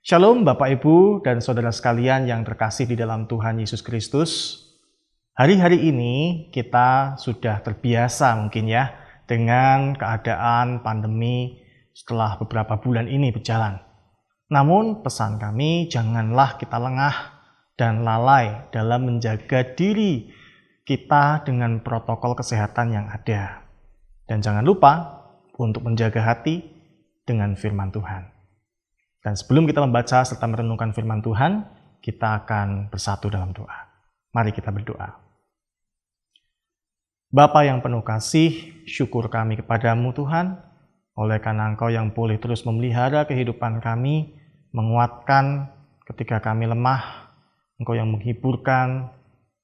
Shalom Bapak Ibu dan Saudara sekalian yang terkasih di dalam Tuhan Yesus Kristus. Hari-hari ini kita sudah terbiasa mungkin ya dengan keadaan pandemi setelah beberapa bulan ini berjalan. Namun pesan kami, janganlah kita lengah dan lalai dalam menjaga diri kita dengan protokol kesehatan yang ada. Dan jangan lupa untuk menjaga hati dengan firman Tuhan. Dan sebelum kita membaca serta merenungkan firman Tuhan, kita akan bersatu dalam doa. Mari kita berdoa. Bapa yang penuh kasih, syukur kami kepadamu Tuhan, oleh karena Engkau yang boleh terus memelihara kehidupan kami, menguatkan ketika kami lemah, Engkau yang menghiburkan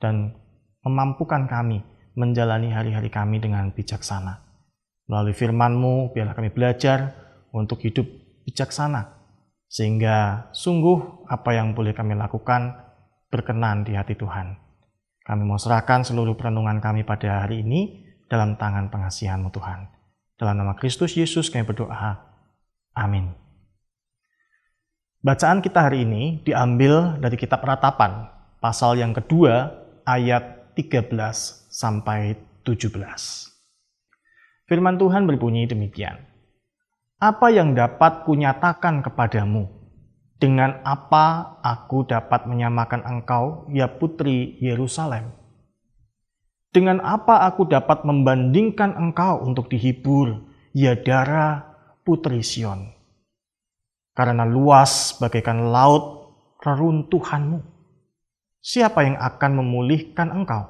dan memampukan kami menjalani hari-hari kami dengan bijaksana. Melalui firman-Mu, biarlah kami belajar untuk hidup bijaksana, sehingga sungguh apa yang boleh kami lakukan berkenan di hati Tuhan. Kami mau serahkan seluruh perenungan kami pada hari ini dalam tangan pengasihan-Mu Tuhan. Dalam nama Kristus Yesus kami berdoa. Amin. Bacaan kita hari ini diambil dari kitab Ratapan, pasal yang kedua, ayat 13 sampai 17. Firman Tuhan berbunyi demikian. Apa yang dapat kunyatakan kepadamu? Dengan apa aku dapat menyamakan engkau, ya putri Yerusalem? Dengan apa aku dapat membandingkan engkau untuk dihibur, ya Dara putri Sion? Karena luas bagaikan laut reruntuhanmu. Siapa yang akan memulihkan engkau?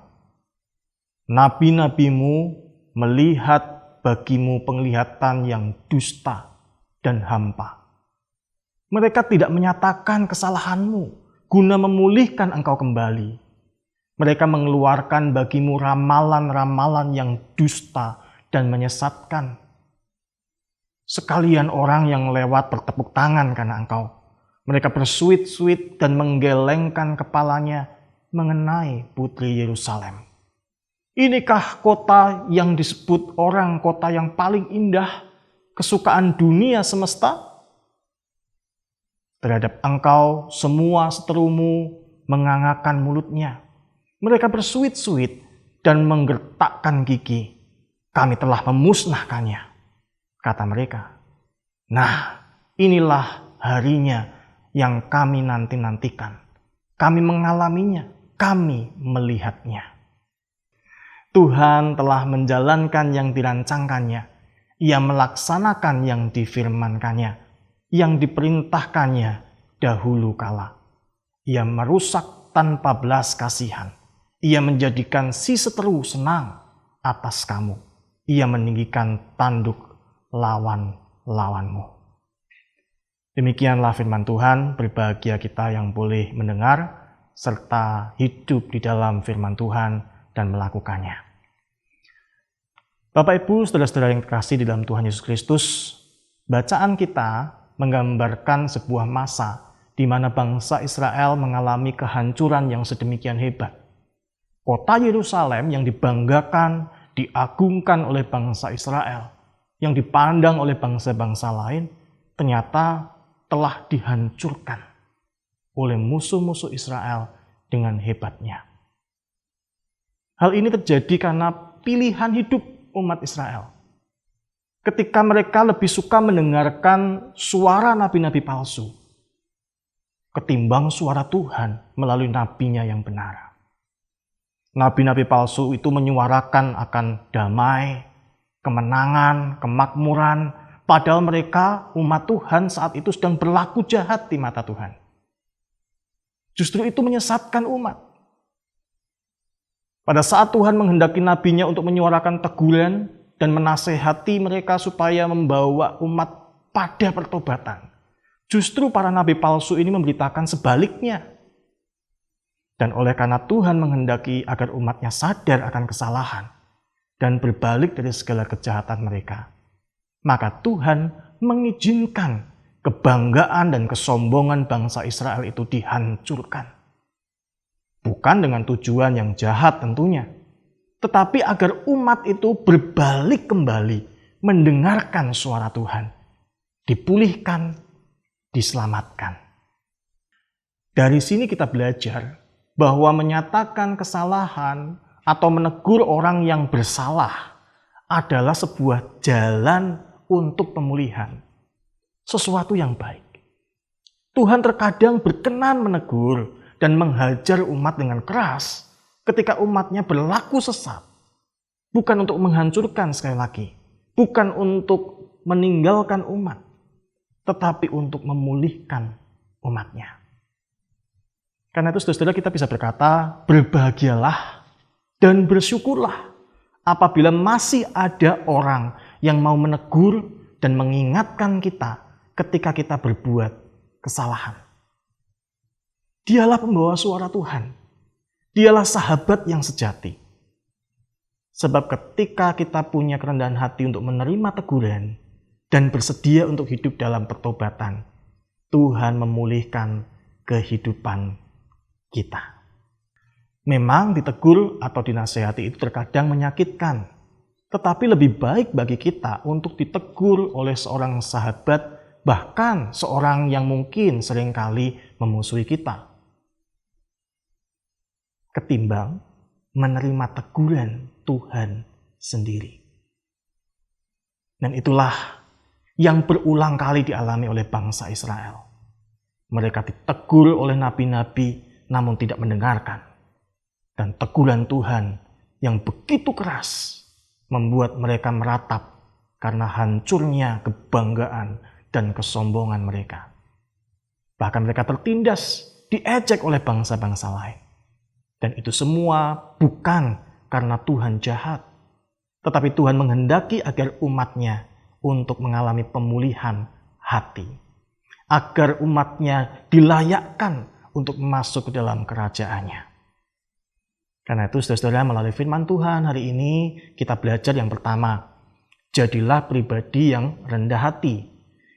Nabi-nabimu melihat bagimu penglihatan yang dusta dan hampa. Mereka tidak menyatakan kesalahanmu guna memulihkan engkau kembali. Mereka mengeluarkan bagimu ramalan-ramalan yang dusta dan menyesatkan. Sekalian orang yang lewat bertepuk tangan karena engkau. Mereka bersuit-suit dan menggelengkan kepalanya mengenai putri Yerusalem. Inikah kota yang disebut orang kota yang paling indah, kesukaan dunia semesta? Terhadap engkau semua seterumu mengangakkan mulutnya. Mereka bersuit-suit dan menggertakkan gigi. Kami telah memusnahkannya, kata mereka. Nah, inilah harinya yang kami nanti-nantikan. Kami mengalaminya, kami melihatnya. Tuhan telah menjalankan yang dirancangkannya. Ia melaksanakan yang difirmankannya, yang diperintahkannya dahulu kala. Ia merusak tanpa belas kasihan. Ia menjadikan si seteru senang atas kamu. Ia meninggikan tanduk lawan-lawanmu. Demikianlah firman Tuhan, berbahagia kita yang boleh mendengar serta hidup di dalam firman Tuhan dan melakukannya. Bapak Ibu, saudara-saudara yang terkasih di dalam Tuhan Yesus Kristus, bacaan kita menggambarkan sebuah masa di mana bangsa Israel mengalami kehancuran yang sedemikian hebat. Kota Yerusalem yang dibanggakan, diagungkan oleh bangsa Israel, yang dipandang oleh bangsa-bangsa lain, ternyata telah dihancurkan oleh musuh-musuh Israel dengan hebatnya. Hal ini terjadi karena pilihan hidup umat Israel. Ketika mereka lebih suka mendengarkan suara nabi-nabi palsu ketimbang suara Tuhan melalui nabinya yang benar. Nabi-nabi palsu itu menyuarakan akan damai, kemenangan, kemakmuran, padahal mereka umat Tuhan saat itu sedang berlaku jahat di mata Tuhan. Justru itu menyesatkan umat. Pada saat Tuhan menghendaki nabinya untuk menyuarakan teguran dan menasehati mereka supaya membawa umat pada pertobatan, justru para nabi palsu ini memberitakan sebaliknya. Dan oleh karena Tuhan menghendaki agar umatnya sadar akan kesalahan dan berbalik dari segala kejahatan mereka, maka Tuhan mengizinkan kebanggaan dan kesombongan bangsa Israel itu dihancurkan. Bukan dengan tujuan yang jahat tentunya, tetapi agar umat itu berbalik kembali mendengarkan suara Tuhan, dipulihkan, diselamatkan. Dari sini kita belajar bahwa menyatakan kesalahan atau menegur orang yang bersalah adalah sebuah jalan untuk pemulihan. Sesuatu yang baik. Tuhan terkadang berkenan menegur dan menghajar umat dengan keras ketika umatnya berlaku sesat. Bukan untuk menghancurkan sekali lagi. Bukan untuk meninggalkan umat. Tetapi untuk memulihkan umatnya. Karena itu saudara-saudara kita bisa berkata, berbahagialah dan bersyukurlah apabila masih ada orang yang mau menegur dan mengingatkan kita ketika kita berbuat kesalahan. Dialah pembawa suara Tuhan. Dialah sahabat yang sejati. Sebab ketika kita punya kerendahan hati untuk menerima teguran dan bersedia untuk hidup dalam pertobatan, Tuhan memulihkan kehidupan kita. Memang ditegur atau dinasehati itu terkadang menyakitkan, tetapi lebih baik bagi kita untuk ditegur oleh seorang sahabat, bahkan seorang yang mungkin seringkali memusuhi kita, ketimbang menerima teguran Tuhan sendiri. Dan itulah yang berulang kali dialami oleh bangsa Israel. Mereka ditegur oleh nabi-nabi namun tidak mendengarkan. Dan teguran Tuhan yang begitu keras membuat mereka meratap karena hancurnya kebanggaan dan kesombongan mereka. Bahkan mereka tertindas, diejek oleh bangsa-bangsa lain. Dan itu semua bukan karena Tuhan jahat, tetapi Tuhan menghendaki agar umatnya untuk mengalami pemulihan hati. Agar umatnya dilayakkan untuk masuk ke dalam kerajaannya. Karena itu saudara-saudara, melalui firman Tuhan hari ini kita belajar yang pertama, jadilah pribadi yang rendah hati,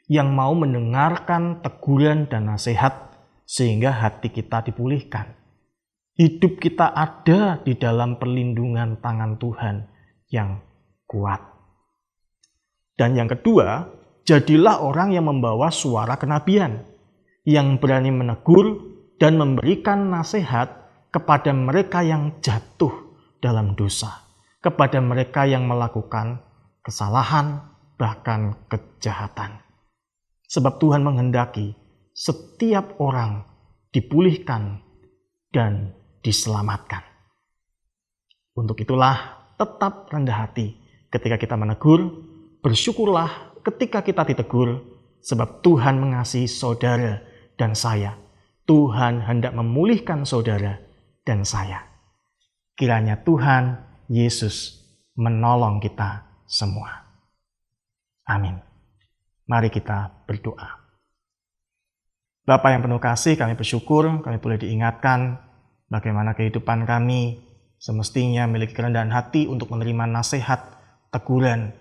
yang mau mendengarkan teguran dan nasihat sehingga hati kita dipulihkan. Hidup kita ada di dalam perlindungan tangan Tuhan yang kuat. Dan yang kedua, jadilah orang yang membawa suara kenabian, yang berani menegur dan memberikan nasihat kepada mereka yang jatuh dalam dosa, kepada mereka yang melakukan kesalahan, bahkan kejahatan. Sebab Tuhan menghendaki setiap orang dipulihkan dan diselamatkan. Untuk itulah tetap rendah hati ketika kita menegur, bersyukurlah ketika kita ditegur, sebab Tuhan mengasihi saudara dan saya. Tuhan hendak memulihkan saudara dan saya. Kiranya Tuhan Yesus menolong kita semua. Amin. Mari kita berdoa. Bapa yang penuh kasih, kami bersyukur kami boleh diingatkan bagaimana kehidupan kami semestinya memiliki kerendahan hati untuk menerima nasihat, teguran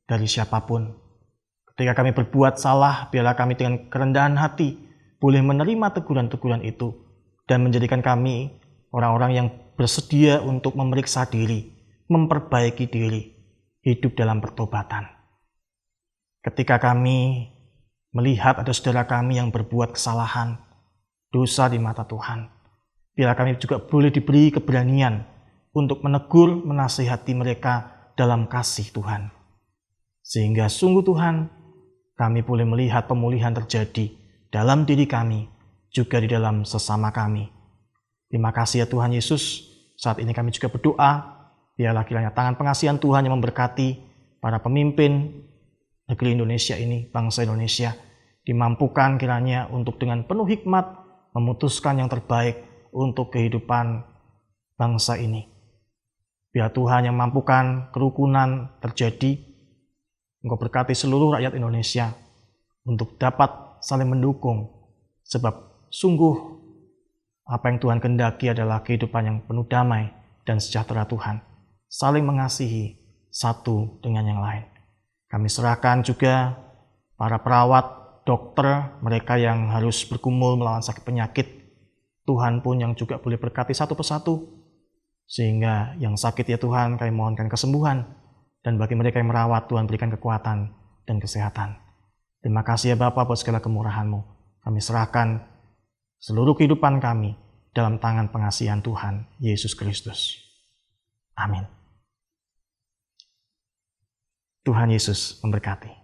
dari siapapun. Ketika kami berbuat salah, biarlah kami dengan kerendahan hati boleh menerima teguran-teguran itu dan menjadikan kami orang-orang yang bersedia untuk memeriksa diri, memperbaiki diri, hidup dalam pertobatan. Ketika kami melihat ada saudara kami yang berbuat kesalahan, dosa di mata Tuhan, biarlah kami juga boleh diberi keberanian untuk menegur, menasihati mereka dalam kasih Tuhan. Sehingga sungguh Tuhan, kami boleh melihat pemulihan terjadi dalam diri kami, juga di dalam sesama kami. Terima kasih ya Tuhan Yesus. Saat ini kami juga berdoa, biarlah kiranya tangan pengasihan Tuhan yang memberkati para pemimpin negeri Indonesia ini, bangsa Indonesia, dimampukan kiranya untuk dengan penuh hikmat memutuskan yang terbaik untuk kehidupan bangsa ini. Biar Tuhan yang mampukan kerukunan terjadi. Engkau berkati seluruh rakyat Indonesia untuk dapat saling mendukung, sebab sungguh apa yang Tuhan kehendaki adalah kehidupan yang penuh damai dan sejahtera Tuhan, saling mengasihi satu dengan yang lain. Kami serahkan juga para perawat, dokter, mereka yang harus bergumul melawan sakit penyakit, Tuhan pun yang juga boleh berkati satu persatu, sehingga yang sakit ya Tuhan kami mohonkan kesembuhan, dan bagi mereka yang merawat Tuhan berikan kekuatan dan kesehatan. Terima kasih ya Bapa buat segala kemurahan-Mu. Kami serahkan seluruh kehidupan kami dalam tangan pengasihan Tuhan Yesus Kristus. Amin. Tuhan Yesus memberkati.